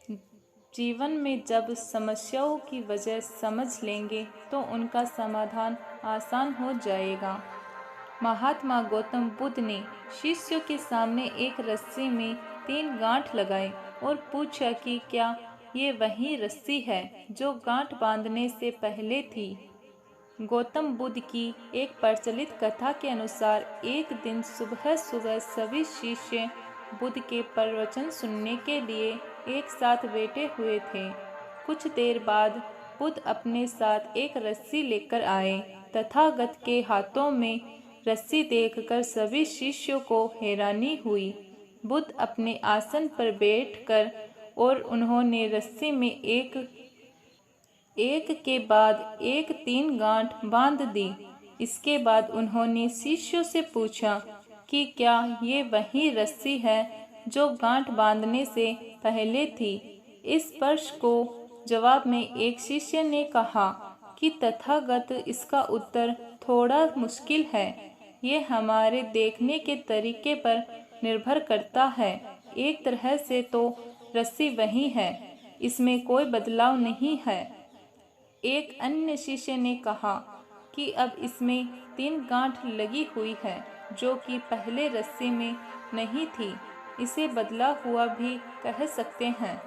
जीवन में जब समस्याओं की वजह समझ लेंगे तो उनका समाधान आसान हो जाएगा। महात्मा गौतम बुद्ध ने शिष्यों के सामने एक रस्सी में 3 गांठ लगाए और पूछा कि क्या ये वही रस्सी है जो गांठ बांधने से पहले थी। गौतम बुद्ध की एक प्रचलित कथा के अनुसार एक दिन सुबह सुबह सभी शिष्य बुद्ध के प्रवचन सुनने के लिए एक साथ बैठे हुए थे। कुछ देर बाद बुद्ध अपने साथ एक रस्सी लेकर आए। तथागत के हाथों में रस्सी देखकर सभी शिष्यों को हैरानी हुई। बुद्ध अपने आसन पर बैठकर और उन्होंने रस्सी में एक के बाद एक 3 गांठ बांध दी। इसके बाद उन्होंने शिष्यों से पूछा कि क्या ये वही रस्सी है जो गांठ बांधने से पहले थी। इस प्रश्न को जवाब में एक शिष्य ने कहा कि तथागत, इसका उत्तर थोड़ा मुश्किल है। ये हमारे देखने के तरीके पर निर्भर करता है। एक तरह से तो रस्सी वही है, इसमें कोई बदलाव नहीं है। एक अन्य शिष्य ने कहा कि अब इसमें 3 गांठ लगी हुई है जो कि पहले रस्सी में नहीं थी। इसे बदला हुआ भी कह सकते हैं।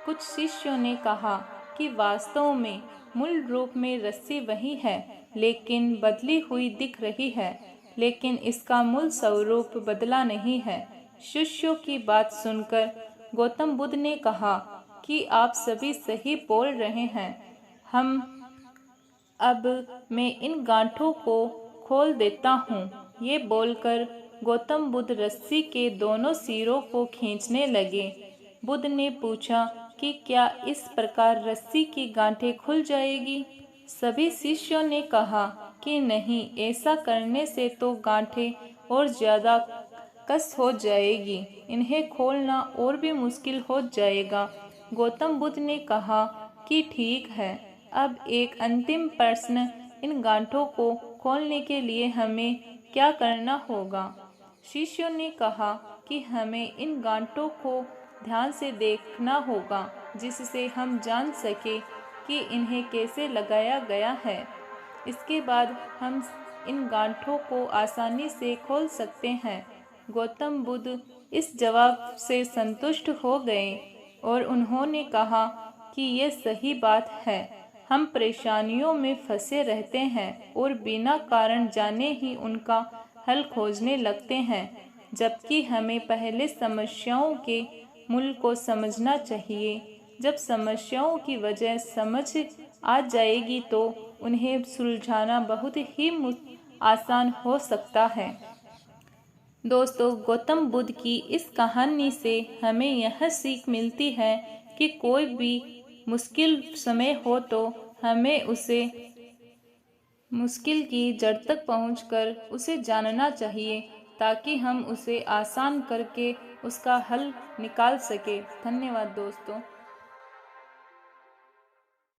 कुछ शिष्यों ने कहा कि वास्तव में मूल रूप में रस्सी वही है, लेकिन बदली हुई दिख रही है, लेकिन इसका मूल स्वरूप बदला नहीं है। शिष्यों की बात सुनकर गौतम बुद्ध ने कहा कि आप सभी सही बोल रहे हैं। अब मैं इन गांठों को खोल देता हूँ। ये बोलकर गौतम बुद्ध रस्सी के दोनों सिरों को खींचने लगे। बुद्ध ने पूछा कि क्या इस प्रकार रस्सी की गांठें खुल जाएगी। सभी शिष्यों ने कहा कि नहीं, ऐसा करने से तो गांठें और ज्यादा कस हो जाएगी, इन्हें खोलना और भी मुश्किल हो जाएगा। गौतम बुद्ध ने कहा कि ठीक है, अब एक अंतिम प्रश्न, इन गांठों को खोलने के लिए हमें क्या करना होगा। शिष्यों ने कहा कि हमें इन गांठों को ध्यान से देखना होगा, जिससे हम जान सके कि इन्हें कैसे लगाया गया है। इसके बाद हम इन गांठों को आसानी से खोल सकते हैं। गौतम बुद्ध इस जवाब से संतुष्ट हो गए और उन्होंने कहा कि यह सही बात है। हम परेशानियों में फंसे रहते हैं और बिना कारण जाने ही उनका हल खोजने लगते हैं, जबकि हमें पहले समस्याओं के मूल को समझना चाहिए। जब समस्याओं की वजह समझ आ जाएगी तो उन्हें सुलझाना बहुत ही आसान हो सकता है। दोस्तों, गौतम बुद्ध की इस कहानी से हमें यह सीख मिलती है कि कोई भी मुश्किल समय हो तो हमें उसे मुश्किल की जड़ तक पहुंचकर उसे जानना चाहिए, ताकि हम उसे आसान करके उसका हल निकाल सके। धन्यवाद दोस्तों।